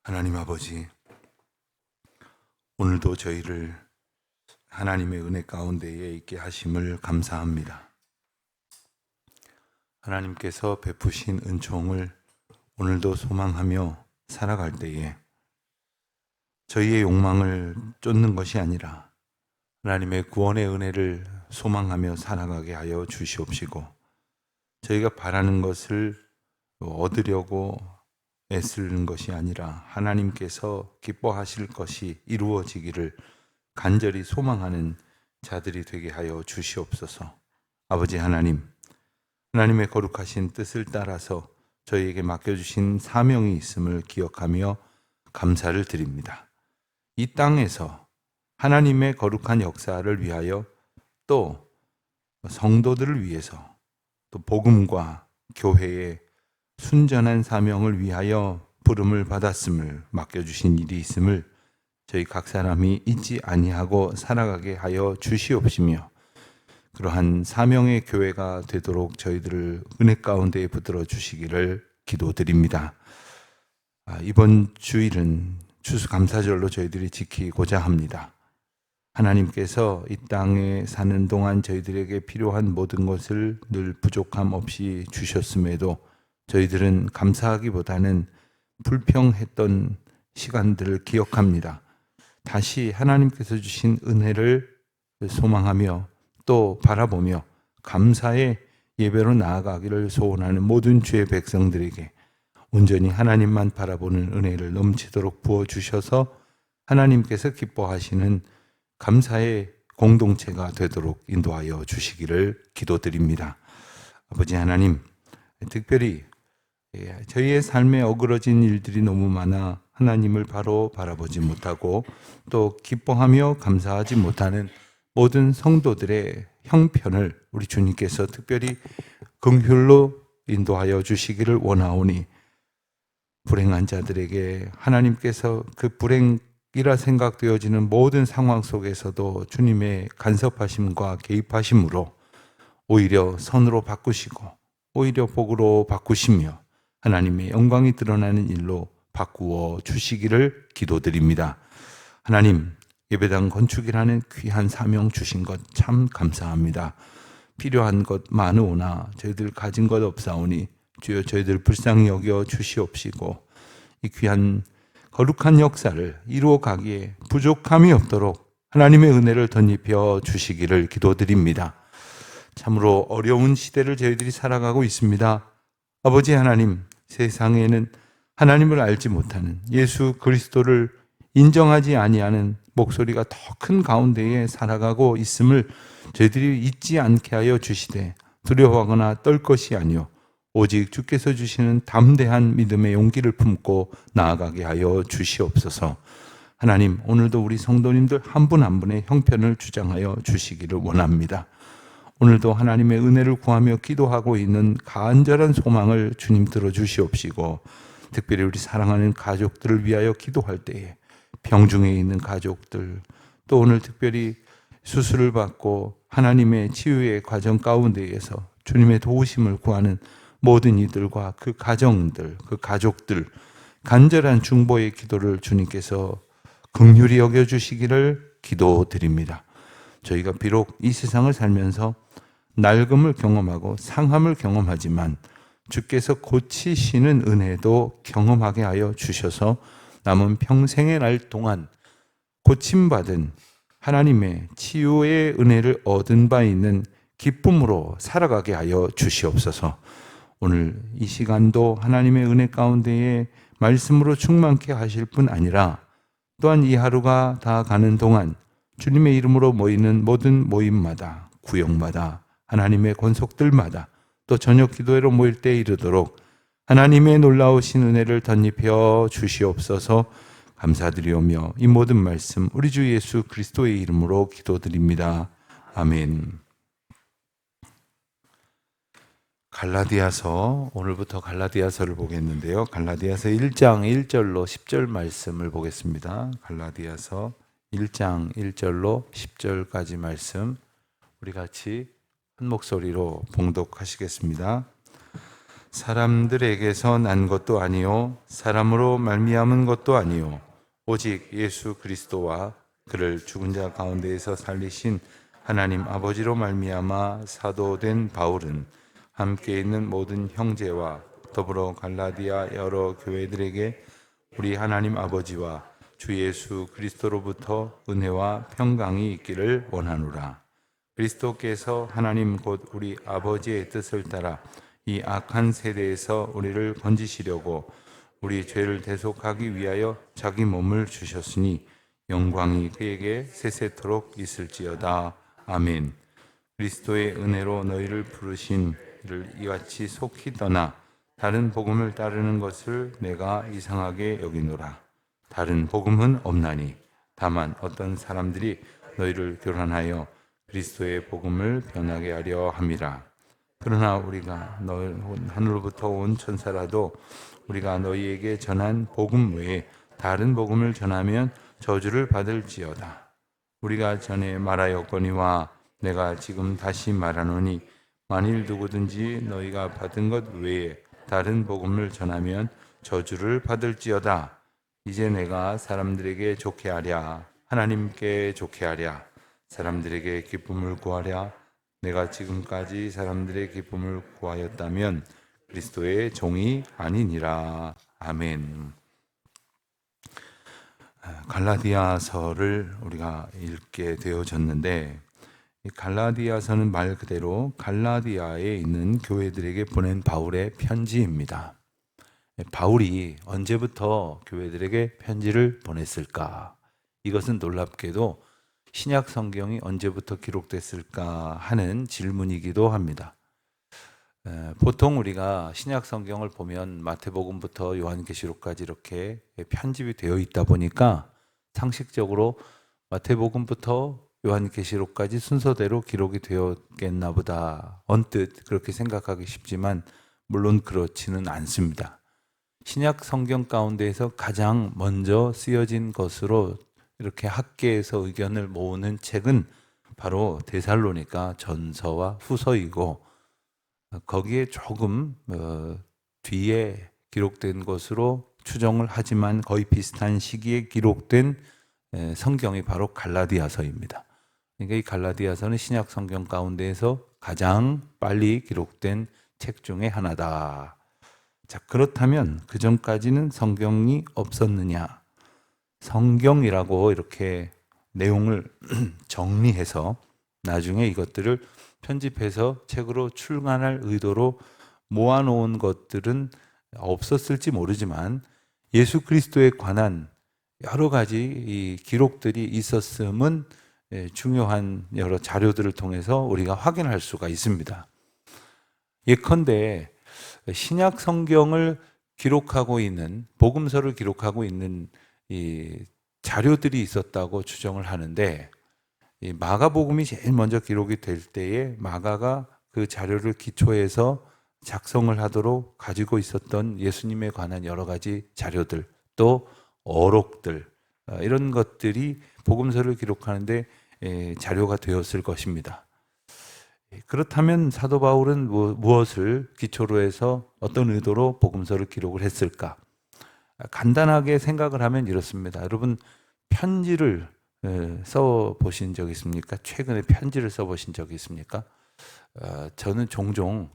하나님 아버지, 오늘도 저희를 하나님의 은혜 가운데에 있게 하심을 감사합니다. 하나님께서 베푸신 은총을 오늘도 소망하며 살아갈 때에 저희의 욕망을 쫓는 것이 아니라 하나님의 구원의 은혜를 소망하며 살아가게 하여 주시옵시고, 저희가 바라는 것을 얻으려고 애쓰는 것이 아니라 하나님께서 기뻐하실 것이 이루어지기를 간절히 소망하는 자들이 되게 하여 주시옵소서. 아버지 하나님, 하나님의 거룩하신 뜻을 따라서 저희에게 맡겨주신 사명이 있음을 기억하며 감사를 드립니다. 이 땅에서 하나님의 거룩한 역사를 위하여, 또 성도들을 위해서, 또 복음과 교회의 순전한 사명을 위하여 부름을 받았음을 맡겨주신 일이 있음을 저희 각 사람이 잊지 아니하고 살아가게 하여 주시옵시며, 그러한 사명의 교회가 되도록 저희들을 은혜 가운데에 붙들어 주시기를 기도드립니다. 이번 주일은 추수감사절로 저희들이 지키고자 합니다. 하나님께서 이 땅에 사는 동안 저희들에게 필요한 모든 것을 늘 부족함 없이 주셨음에도 저희들은 감사하기보다는 불평했던 시간들을 기억합니다. 다시 하나님께서 주신 은혜를 소망하며 또 바라보며 감사의 예배로 나아가기를 소원하는 모든 주의 백성들에게 온전히 하나님만 바라보는 은혜를 넘치도록 부어주셔서 하나님께서 기뻐하시는 감사의 공동체가 되도록 인도하여 주시기를 기도드립니다. 아버지 하나님, 특별히 저희의 삶에 어그러진 일들이 너무 많아 하나님을 바로 바라보지 못하고 또 기뻐하며 감사하지 못하는 모든 성도들의 형편을 우리 주님께서 특별히 긍휼로 인도하여 주시기를 원하오니, 불행한 자들에게 하나님께서 그 불행이라 생각되어지는 모든 상황 속에서도 주님의 간섭하심과 개입하심으로 오히려 선으로 바꾸시고 오히려 복으로 바꾸시며 하나님의 영광이 드러나는 일로 바꾸어 주시기를 기도드립니다. 하나님, 예배당 건축이라는 귀한 사명 주신 것 참 감사합니다. 필요한 것 많으오나 저희들 가진 것 없사오니 주여 저희들 불쌍히 여겨 주시옵시고, 이 귀한 거룩한 역사를 이루어 가기에 부족함이 없도록 하나님의 은혜를 덧입혀 주시기를 기도드립니다. 참으로 어려운 시대를 저희들이 살아가고 있습니다. 아버지 하나님, 세상에는 하나님을 알지 못하는, 예수 그리스도를 인정하지 아니하는 목소리가 더 큰 가운데에 살아가고 있음을 저희들이 잊지 않게 하여 주시되, 두려워하거나 떨 것이 아니요 오직 주께서 주시는 담대한 믿음의 용기를 품고 나아가게 하여 주시옵소서. 하나님, 오늘도 우리 성도님들 한 분 한 분의 형편을 주장하여 주시기를 원합니다. 오늘도 하나님의 은혜를 구하며 기도하고 있는 간절한 소망을 주님 들어주시옵시고, 특별히 우리 사랑하는 가족들을 위하여 기도할 때에 병중에 있는 가족들, 또 오늘 특별히 수술을 받고 하나님의 치유의 과정 가운데에서 주님의 도우심을 구하는 모든 이들과 그 가정들, 그 가족들, 간절한 중보의 기도를 주님께서 긍휼히 여겨주시기를 기도드립니다. 저희가 비록 이 세상을 살면서 낡음을 경험하고 상함을 경험하지만 주께서 고치시는 은혜도 경험하게 하여 주셔서 남은 평생의 날 동안 고침받은 하나님의 치유의 은혜를 얻은 바 있는 기쁨으로 살아가게 하여 주시옵소서. 오늘 이 시간도 하나님의 은혜 가운데에 말씀으로 충만케 하실 뿐 아니라 또한 이 하루가 다 가는 동안 주님의 이름으로 모이는 모든 모임마다, 구역마다, 하나님의 권속들마다, 또 저녁 기도회로 모일 때에 이르도록 하나님의 놀라우신 은혜를 덧입혀 주시옵소서. 감사드리오며 이 모든 말씀 우리 주 예수 그리스도의 이름으로 기도드립니다. 아멘. 갈라디아서, 오늘부터 갈라디아서를 보겠는데요. 갈라디아서 1장 1절로 10절 말씀을 보겠습니다. 갈라디아서 1장 1절로 10절까지 말씀 우리 같이 한 목소리로 봉독하시겠습니다. 사람들에게서 난 것도 아니요 사람으로 말미암은 것도 아니요 오직 예수 그리스도와 그를 죽은 자 가운데에서 살리신 하나님 아버지로 말미암아 사도된 바울은 함께 있는 모든 형제와 더불어 갈라디아 여러 교회들에게 우리 하나님 아버지와 주 예수 그리스도로부터 은혜와 평강이 있기를 원하노라. 그리스도께서 하나님 곧 우리 아버지의 뜻을 따라 이 악한 세대에서 우리를 건지시려고 우리 죄를 대속하기 위하여 자기 몸을 주셨으니 영광이 그에게 세세토록 있을지어다. 아멘. 그리스도의 은혜로 너희를 부르신 이를 이같이 속히 떠나 다른 복음을 따르는 것을 내가 이상하게 여기노라. 다른 복음은 없나니 다만 어떤 사람들이 너희를 교란하여 그리스도의 복음을 변하게 하려 함이라. 그러나 우리가 하늘로부터 온 천사라도 우리가 너희에게 전한 복음 외에 다른 복음을 전하면 저주를 받을지어다. 우리가 전에 말하였거니와 내가 지금 다시 말하노니 만일 누구든지 너희가 받은 것 외에 다른 복음을 전하면 저주를 받을지어다. 이제 내가 사람들에게 좋게 하랴 하나님께 좋게 하랴 사람들에게 기쁨을 구하랴. 내가 지금까지 사람들의 기쁨을 구하였다면 그리스도의 종이 아니니라. 아멘. 갈라디아서를 우리가 읽게 되어졌는데 이 갈라디아서는 말 그대로 갈라디아에 있는 교회들에게 보낸 바울의 편지입니다. 바울이 언제부터 교회들에게 편지를 보냈을까? 이것은 놀랍게도 신약 성경이 언제부터 기록됐을까 하는 질문이기도 합니다. 보통 우리가 신약 성경을 보면 마태복음부터 요한계시록까지 이렇게 편집이 되어 있다 보니까 상식적으로 마태복음부터 요한계시록까지 순서대로 기록이 되었겠나 보다 언뜻 그렇게 생각하기 쉽지만 물론 그렇지는 않습니다. 신약 성경 가운데에서 가장 먼저 쓰여진 것으로 이렇게 학계에서 의견을 모으는 책은 바로 데살로니가 전서와 후서이고 거기에 조금 뒤에 기록된 것으로 추정을 하지만 거의 비슷한 시기에 기록된 성경이 바로 갈라디아서입니다. 그러니까 이 갈라디아서는 신약 성경 가운데에서 가장 빨리 기록된 책 중에 하나다. 자, 그렇다면 그 전까지는 성경이 없었느냐? 성경이라고 이렇게 내용을 정리해서 나중에 이것들을 편집해서 책으로 출간할 의도로 모아놓은 것들은 없었을지 모르지만 예수 그리스도에 관한 여러 가지 이 기록들이 있었음은 중요한 여러 자료들을 통해서 우리가 확인할 수가 있습니다. 예컨대 신약 성경을 기록하고 있는 복음서를 기록하고 있는 이 자료들이 있었다고 추정을 하는데 이 마가복음이 제일 먼저 기록이 될 때에 마가가 그 자료를 기초해서 작성을 하도록 가지고 있었던 예수님에 관한 여러 가지 자료들 또 어록들 이런 것들이 복음서를 기록하는데 자료가 되었을 것입니다. 그렇다면 사도 바울은 무엇을 기초로 해서 어떤 의도로 복음서를 기록을 했을까? 간단하게 생각을 하면 이렇습니다. 여러분 편지를 써보신 적 있습니까? 최근에 편지를 써보신 적이 있습니까? 저는 종종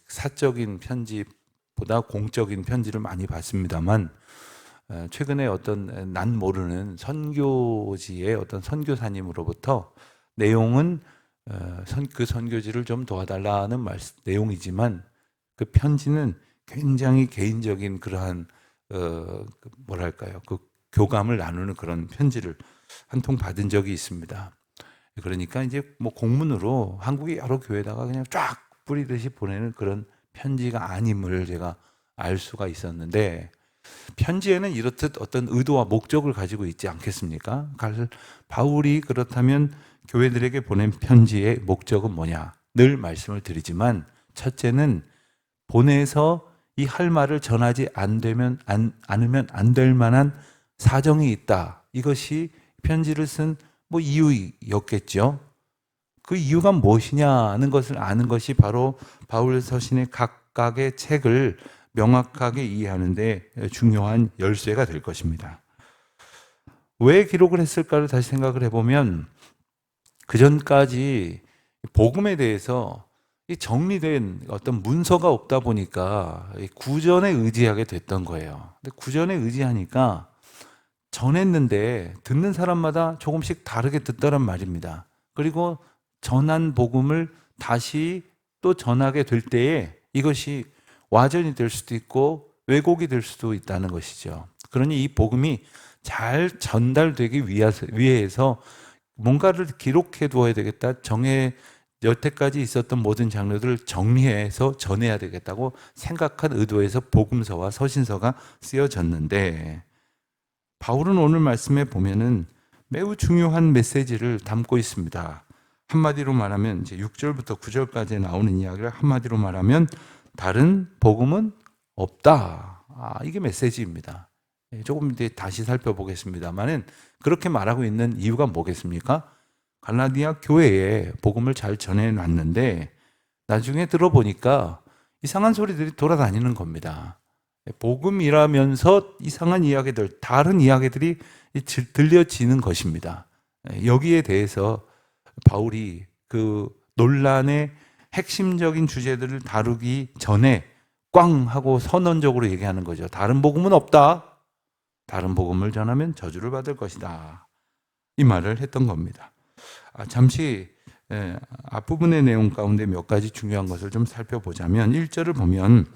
사적인 편지보다 공적인 편지를 많이 받습니다만 최근에 어떤 난 모르는 선교지의 어떤 선교사님으로부터 내용은 그 선교지를 좀 도와달라는 내용이지만 그 편지는 굉장히 개인적인 그러한 뭐랄까요? 그 교감을 나누는 그런 편지를 한 통 받은 적이 있습니다. 그러니까 이제 뭐 공문으로 한국의 여러 교회에다가 그냥 쫙 뿌리듯이 보내는 그런 편지가 아님을 제가 알 수가 있었는데 편지에는 이렇듯 어떤 의도와 목적을 가지고 있지 않겠습니까? 바울이 그렇다면 교회들에게 보낸 편지의 목적은 뭐냐? 늘 말씀을 드리지만 첫째는 보내서 이 할 말을 전하지 않으면 안 될 만한 사정이 있다. 이것이 편지를 쓴 뭐 이유였겠죠. 그 이유가 무엇이냐는 것을 아는 것이 바로 바울 서신의 각 각각의 책을 명확하게 이해하는 데 중요한 열쇠가 될 것입니다. 왜 기록을 했을까를 다시 생각을 해보면 그전까지 복음에 대해서 정리된 어떤 문서가 없다 보니까 구전에 의지하게 됐던 거예요. 근데 구전에 의지하니까 전했는데 듣는 사람마다 조금씩 다르게 듣더란 말입니다. 그리고 전한 복음을 다시 또 전하게 될 때에 이것이 와전이 될 수도 있고 왜곡이 될 수도 있다는 것이죠. 그러니 이 복음이 잘 전달되기 위해서 뭔가를 기록해 두어야 되겠다. 여태까지 있었던 모든 장르들을 정리해서 전해야 되겠다고 생각한 의도에서 복음서와 서신서가 쓰여졌는데, 바울은 오늘 말씀에 보면은 매우 중요한 메시지를 담고 있습니다. 한마디로 말하면 이제 6절부터 9절까지 나오는 이야기를 한마디로 말하면 다른 복음은 없다. 이게 메시지입니다. 조금 이제 다시 살펴보겠습니다만은 그렇게 말하고 있는 이유가 뭐겠습니까? 갈라디아 교회에 복음을 잘 전해놨는데 나중에 들어보니까 이상한 소리들이 돌아다니는 겁니다. 복음이라면서 이상한 이야기들, 다른 이야기들이 들려지는 것입니다. 여기에 대해서 바울이 그 논란의 핵심적인 주제들을 다루기 전에 꽝 하고 선언적으로 얘기하는 거죠. 다른 복음은 없다. 다른 복음을 전하면 저주를 받을 것이다. 이 말을 했던 겁니다. 잠시 앞부분의 내용 가운데 몇 가지 중요한 것을 좀 살펴보자면 1절을 보면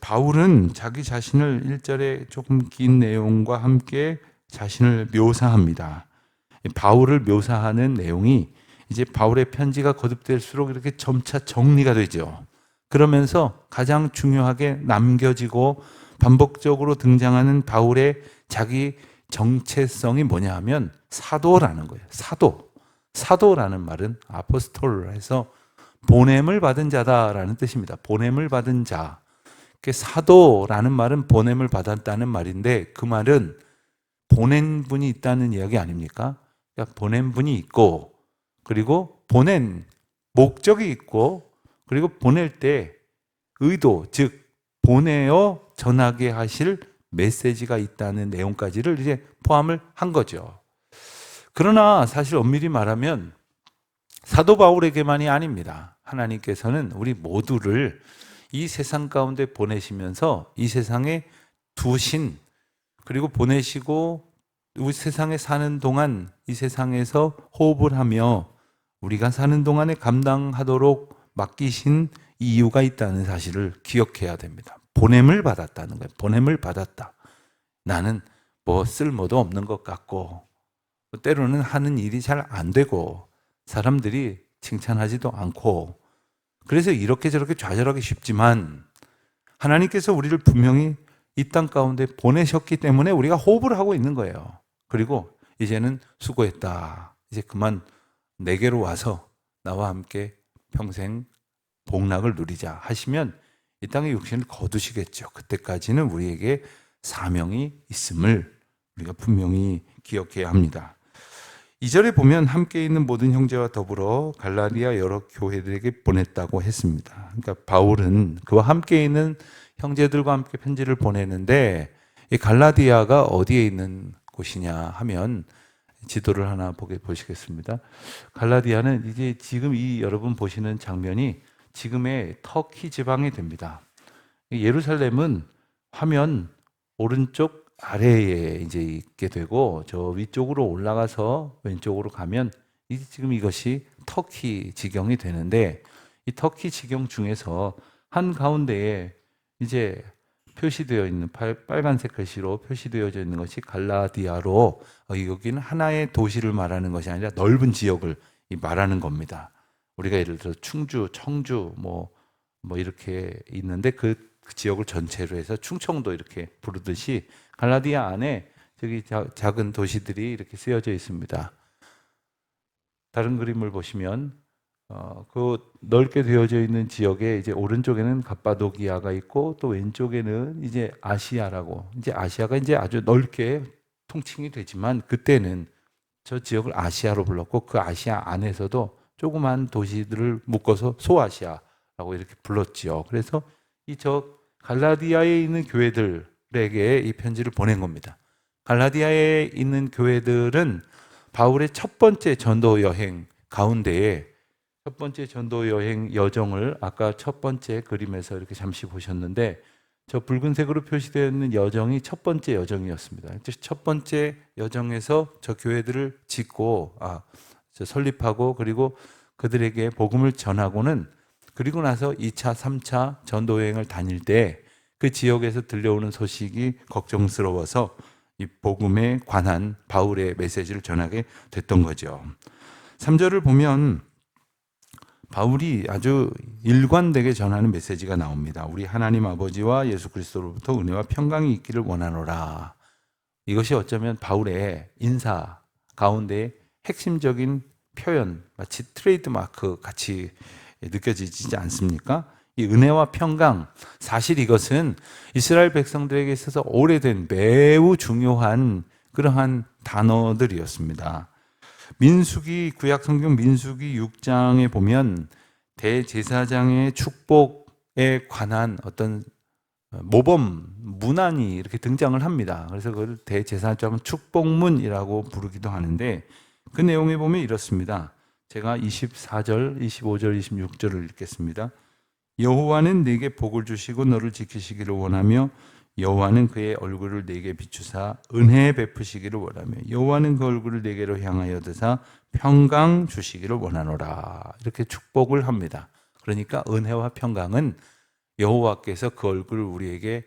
바울은 자기 자신을 1절에 조금 긴 내용과 함께 자신을 묘사합니다. 바울을 묘사하는 내용이 이제 바울의 편지가 거듭될수록 이렇게 점차 정리가 되죠. 그러면서 가장 중요하게 남겨지고 반복적으로 등장하는 바울의 자기 정체성이 뭐냐 하면 사도라는 거예요. 사도라는 말은 아포스톨 해서 보냄을 받은 자다라는 뜻입니다. 보냄을 받은 자. 사도라는 말은 보냄을 받았다는 말인데 그 말은 보낸 분이 있다는 이야기 아닙니까? 그러니까 보낸 분이 있고 그리고 보낸 목적이 있고 그리고 보낼 때 의도, 즉 보내어 전하게 하실 메시지가 있다는 내용까지를 이제 포함을 한 거죠. 그러나 사실 엄밀히 말하면 사도 바울에게만이 아닙니다. 하나님께서는 우리 모두를 이 세상 가운데 보내시면서 이 세상에 두신, 그리고 보내시고 우리 세상에 사는 동안 이 세상에서 호흡을 하며 우리가 사는 동안에 감당하도록 맡기신 이유가 있다는 사실을 기억해야 됩니다. 보냄을 받았다는 거예요. 보냄을 받았다. 나는 뭐 쓸모도 없는 것 같고 때로는 하는 일이 잘 안 되고 사람들이 칭찬하지도 않고 그래서 이렇게 저렇게 좌절하기 쉽지만 하나님께서 우리를 분명히 이 땅 가운데 보내셨기 때문에 우리가 호흡을 하고 있는 거예요. 그리고 이제는 수고했다. 이제 그만 내게로 와서 나와 함께 평생 복락을 누리자 하시면 이 땅의 육신을 거두시겠죠. 그때까지는 우리에게 사명이 있음을 우리가 분명히 기억해야 합니다. 2절에 보면 함께 있는 모든 형제와 더불어 갈라디아 여러 교회들에게 보냈다고 했습니다. 그러니까 바울은 그와 함께 있는 형제들과 함께 편지를 보내는데 이 갈라디아가 어디에 있는 곳이냐 하면 지도를 하나 보시겠습니다. 갈라디아는 이제 지금 이 여러분 보시는 장면이 지금의 터키 지방이 됩니다. 예루살렘은 화면 오른쪽 아래에 이제 있게 되고 저 위쪽으로 올라가서 왼쪽으로 가면 지금 이것이 터키 지경이 되는데 이 터키 지경 중에서 한 가운데에 이제 표시되어 있는 빨간색 글씨로 표시되어져 있는 것이 갈라디아로 여기는 하나의 도시를 말하는 것이 아니라 넓은 지역을 말하는 겁니다. 우리가 예를 들어 충주, 청주 뭐 이렇게 있는데 그 지역을 전체로 해서 충청도 이렇게 부르듯이 갈라디아 안에 저기 작은 도시들이 이렇게 쓰여져 있습니다. 다른 그림을 보시면 그 넓게 되어져 있는 지역에 이제 오른쪽에는 갑바도기아가 있고 또 왼쪽에는 이제 아시아라고 이제 아시아가 이제 아주 넓게 통칭이 되지만 그때는 저 지역을 아시아로 불렀고 그 아시아 안에서도 조그만 도시들을 묶어서 소아시아라고 이렇게 불렀지요. 그래서 이 갈라디아에 있는 교회들에게 이 편지를 보낸 겁니다. 갈라디아에 있는 교회들은 바울의 첫 번째 전도 여행 가운데에 첫 번째 전도 여행 여정을 아까 첫 번째 그림에서 이렇게 잠시 보셨는데 저 붉은색으로 표시되어 있는 여정이 첫 번째 여정이었습니다. 첫 번째 여정에서 저 교회들을 짓고 설립하고 그리고 그들에게 복음을 전하고는 그리고 나서 2차, 3차 전도 여행을 다닐 때 그 지역에서 들려오는 소식이 걱정스러워서 이 복음에 관한 바울의 메시지를 전하게 됐던 거죠. 3절을 보면 바울이 아주 일관되게 전하는 메시지가 나옵니다. 우리 하나님 아버지와 예수 그리스도로부터 은혜와 평강이 있기를 원하노라. 이것이 어쩌면 바울의 인사 가운데 핵심적인 표현, 마치 트레이드마크 같이 느껴지지 않습니까? 이 은혜와 평강, 사실 이것은 이스라엘 백성들에게 있어서 오래된 매우 중요한 그러한 단어들이었습니다. 구약 성경 민수기 6장에 보면 대제사장의 축복에 관한 어떤 모범 문안이 이렇게 등장을 합니다. 그래서 그걸 대제사장 축복문이라고 부르기도 하는데 그 내용에 보면 이렇습니다. 제가 24절, 25절, 26절을 읽겠습니다. 여호와는 내게 복을 주시고 너를 지키시기를 원하며 여호와는 그의 얼굴을 내게 비추사 은혜 베푸시기를 원하며 여호와는 그 얼굴을 내게로 향하여 드사 평강 주시기를 원하노라. 이렇게 축복을 합니다. 그러니까 은혜와 평강은 여호와께서 그 얼굴을 우리에게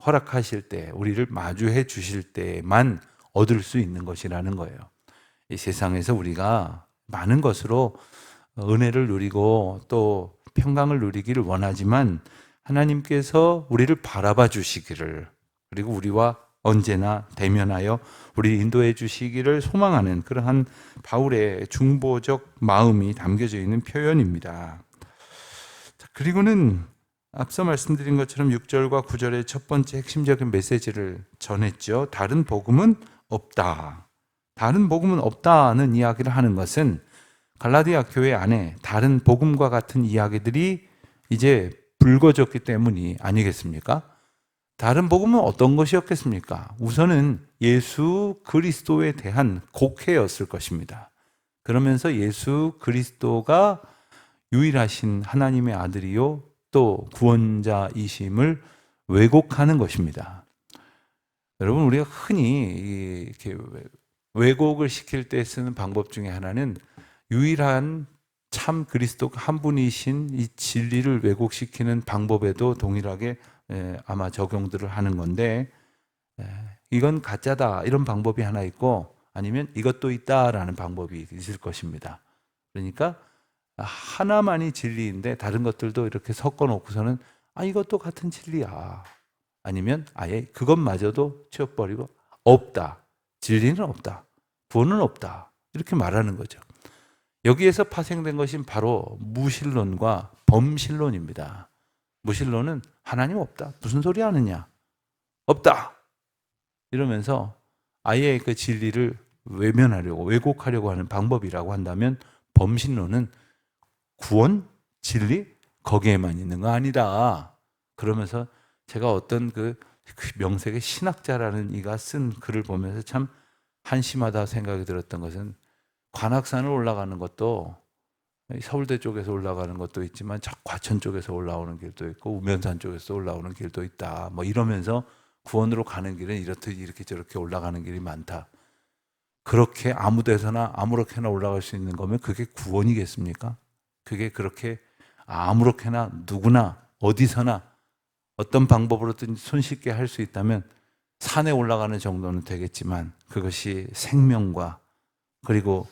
허락하실 때, 우리를 마주해 주실 때만 얻을 수 있는 것이라는 거예요. 이 세상에서 우리가 많은 것으로 은혜를 누리고 또 평강을 누리기를 원하지만 하나님께서 우리를 바라봐 주시기를 그리고 우리와 언제나 대면하여 우리 인도해 주시기를 소망하는 그러한 바울의 중보적 마음이 담겨져 있는 표현입니다. 그리고는 앞서 말씀드린 것처럼 6절과 9절의 첫 번째 핵심적인 메시지를 전했죠. 다른 복음은 없다. 다른 복음은 없다는 이야기를 하는 것은 갈라디아 교회 안에 다른 복음과 같은 이야기들이 이제 불거졌기 때문이 아니겠습니까? 다른 복음은 어떤 것이었겠습니까? 우선은 예수 그리스도에 대한 곡해였을 것입니다. 그러면서 예수 그리스도가 유일하신 하나님의 아들이요 또 구원자이심을 왜곡하는 것입니다. 여러분, 우리가 흔히 이렇게 왜곡을 시킬 때 쓰는 방법 중에 하나는 유일한 참 그리스도 한 분이신 이 진리를 왜곡시키는 방법에도 동일하게 아마 적용들을 하는 건데, 이건 가짜다 이런 방법이 하나 있고 아니면 이것도 있다라는 방법이 있을 것입니다. 그러니까 하나만이 진리인데 다른 것들도 이렇게 섞어 놓고서는 이것도 같은 진리야. 아니면 아예 그것마저도 치워버리고 없다. 진리는 없다. 구원은 없다. 이렇게 말하는 거죠. 여기에서 파생된 것이 바로 무신론과 범신론입니다. 무신론은 하나님 없다. 무슨 소리 하느냐? 없다. 이러면서 아예 그 진리를 외면하려고 왜곡하려고 하는 방법이라고 한다면 범신론은 구원, 진리 거기에만 있는 거 아니다. 그러면서 제가 어떤 그 명색의 신학자라는 이가 쓴 글을 보면서 참 한심하다 생각이 들었던 것은 관악산을 올라가는 것도 서울대 쪽에서 올라가는 것도 있지만 과천 쪽에서 올라오는 길도 있고 우면산 쪽에서 올라오는 길도 있다. 뭐 이러면서 구원으로 가는 길은 이렇듯 이렇게 저렇게 올라가는 길이 많다. 그렇게 아무 데서나 아무렇게나 올라갈 수 있는 거면 그게 구원이겠습니까? 그게 그렇게 아무렇게나 누구나 어디서나 어떤 방법으로든 손쉽게 할 수 있다면 산에 올라가는 정도는 되겠지만 그것이 생명과 그리고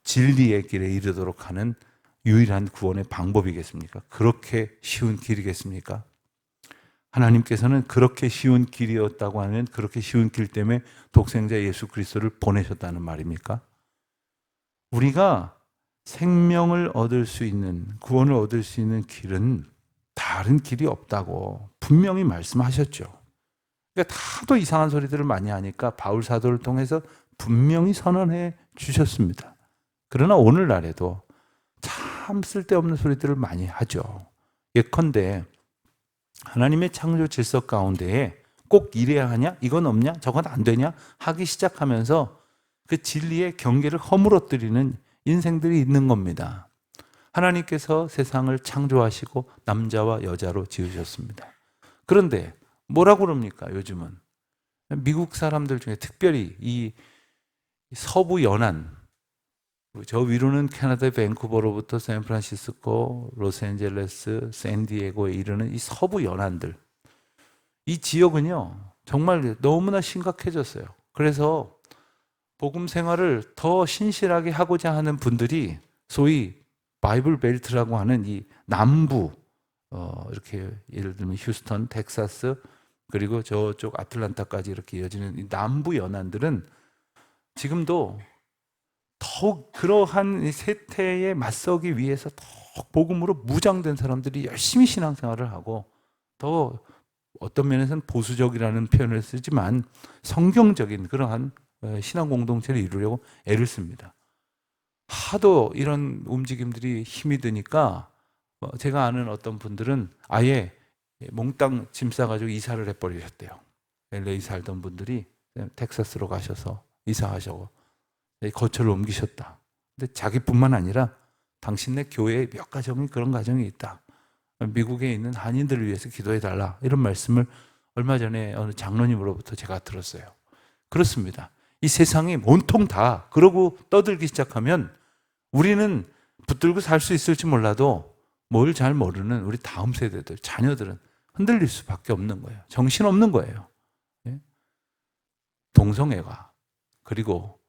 진리의 길에 이르도록 하는 유일한 구원의 방법이겠습니까? 그렇게 쉬운 길이겠습니까? 하나님께서는 그렇게 쉬운 길이었다고 하면 그렇게 쉬운 길 때문에 독생자 예수 그리스도를 보내셨다는 말입니까? 우리가 생명을 얻을 수 있는, 구원을 얻을 수 있는 길은 다른 길이 없다고 분명히 말씀하셨죠. 그러니까 다도 이상한 소리들을 많이 하니까 바울 사도를 통해서 분명히 선언해 주셨습니다. 그러나 오늘날에도 참 쓸데없는 소리들을 많이 하죠. 예컨대 하나님의 창조 질서 가운데에 꼭 이래야 하냐? 이건 없냐? 저건 안 되냐? 하기 시작하면서 그 진리의 경계를 허물어뜨리는 인생들이 있는 겁니다. 하나님께서 세상을 창조하시고 남자와 여자로 지으셨습니다. 그런데 뭐라고 그럽니까? 요즘은 미국 사람들 중에 특별히 이 서부 연안, 저 위로는 캐나다의 밴쿠버로부터 샌프란시스코, 로스앤젤레스, 샌디에고에 이르는 이 서부 연안들, 이 지역은요 정말 너무나 심각해졌어요. 그래서 복음 생활을 더 신실하게 하고자 하는 분들이 소위 바이블 벨트라고 하는 이 남부, 이렇게 예를 들면 휴스턴, 텍사스, 그리고 저쪽 아틀란타까지 이렇게 이어지는 이 남부 연안들은 지금도 더욱 그러한 이 세태에 맞서기 위해서 더욱 복음으로 무장된 사람들이 열심히 신앙생활을 하고, 더 어떤 면에서는 보수적이라는 표현을 쓰지만 성경적인 그러한 신앙 공동체를 이루려고 애를 씁니다. 하도 이런 움직임들이 힘이 드니까 제가 아는 어떤 분들은 아예 몽땅 짐 싸가지고 이사를 해버리셨대요. LA 살던 분들이 텍사스로 가셔서 이사하셔고 거처를 옮기셨다. 근데 자기뿐만 아니라 당신네 교회에 몇 가정이 그런 가정이 있다. 미국에 있는 한인들을 위해서 기도해달라. 이런 말씀을 얼마 전에 어느 장로님으로부터 제가 들었어요. 그렇습니다. 이 세상이 온통 다 그러고 떠들기 시작하면 우리는 붙들고 살 수 있을지 몰라도 뭘 잘 모르는 우리 다음 세대들, 자녀들은 흔들릴 수밖에 없는 거예요. 정신없는 거예요. 동성애가, 그리고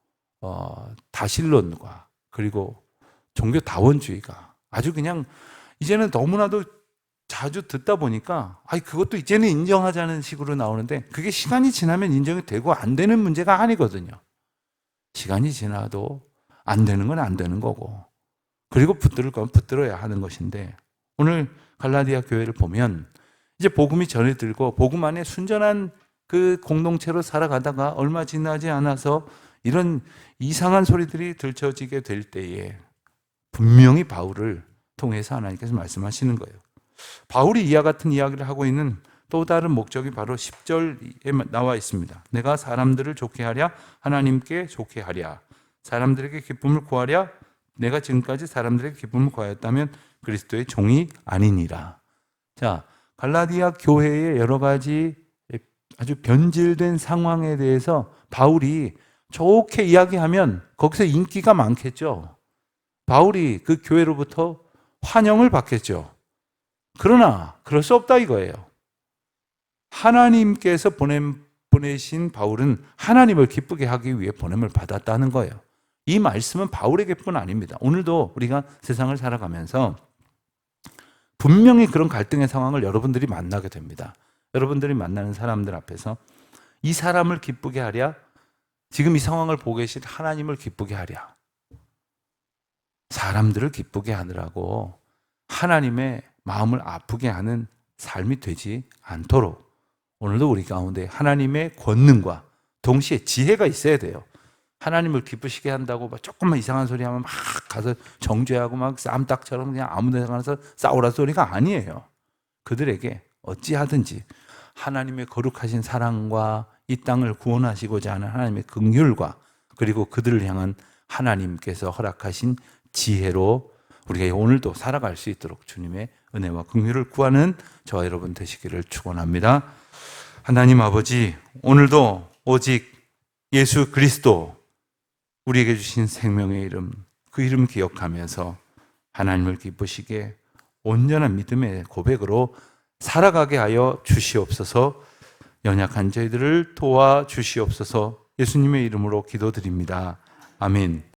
다신론과, 그리고 종교다원주의가 아주 그냥 이제는 너무나도 자주 듣다 보니까 그것도 이제는 인정하자는 식으로 나오는데, 그게 시간이 지나면 인정이 되고 안 되는 문제가 아니거든요. 시간이 지나도 안 되는 건 안 되는 거고, 그리고 붙들을 건 붙들어야 하는 것인데, 오늘 갈라디아 교회를 보면 이제 복음이 전해들고 복음 안에 순전한 그 공동체로 살아가다가 얼마 지나지 않아서 이런 이상한 소리들이 들춰지게 될 때에 분명히 바울을 통해서 하나님께서 말씀하시는 거예요. 바울이 이와 같은 이야기를 하고 있는 또 다른 목적이 바로 10절에 나와 있습니다. 내가 사람들을 좋게 하랴 하나님께 좋게 하랴, 사람들에게 기쁨을 구하랴 내가 지금까지 사람들에게 기쁨을 구하였다면 그리스도의 종이 아니니라. 자, 갈라디아 교회의 여러 가지 아주 변질된 상황에 대해서 바울이 좋게 이야기하면 거기서 인기가 많겠죠. 바울이 그 교회로부터 환영을 받겠죠. 그러나 그럴 수 없다 이거예요. 하나님께서 보내신 바울은 하나님을 기쁘게 하기 위해 보냄을 받았다는 거예요. 이 말씀은 바울에게뿐 아닙니다. 오늘도 우리가 세상을 살아가면서 분명히 그런 갈등의 상황을 여러분들이 만나게 됩니다. 여러분들이 만나는 사람들 앞에서 이 사람을 기쁘게 하랴, 지금 이 상황을 보고 계신 하나님을 기쁘게 하랴, 사람들을 기쁘게 하느라고 하나님의 마음을 아프게 하는 삶이 되지 않도록 오늘도 우리 가운데 하나님의 권능과 동시에 지혜가 있어야 돼요. 하나님을 기쁘시게 한다고 막 조금만 이상한 소리 하면 막 가서 정죄하고 막 쌈딱처럼 그냥 아무 데나 가서 싸우라 소리가 아니에요. 그들에게 어찌하든지 하나님의 거룩하신 사랑과 이 땅을 구원하시고자 하는 하나님의 긍휼과, 그리고 그들을 향한 하나님께서 허락하신 지혜로 우리가 오늘도 살아갈 수 있도록 주님의 은혜와 긍휼을 구하는 저와 여러분 되시기를 축원합니다. 하나님 아버지, 오늘도 오직 예수 그리스도 우리에게 주신 생명의 이름, 그 이름 기억하면서 하나님을 기쁘시게 온전한 믿음의 고백으로 살아가게 하여 주시옵소서. 연약한 저희들을 도와 주시옵소서. 예수님의 이름으로 기도드립니다. 아멘.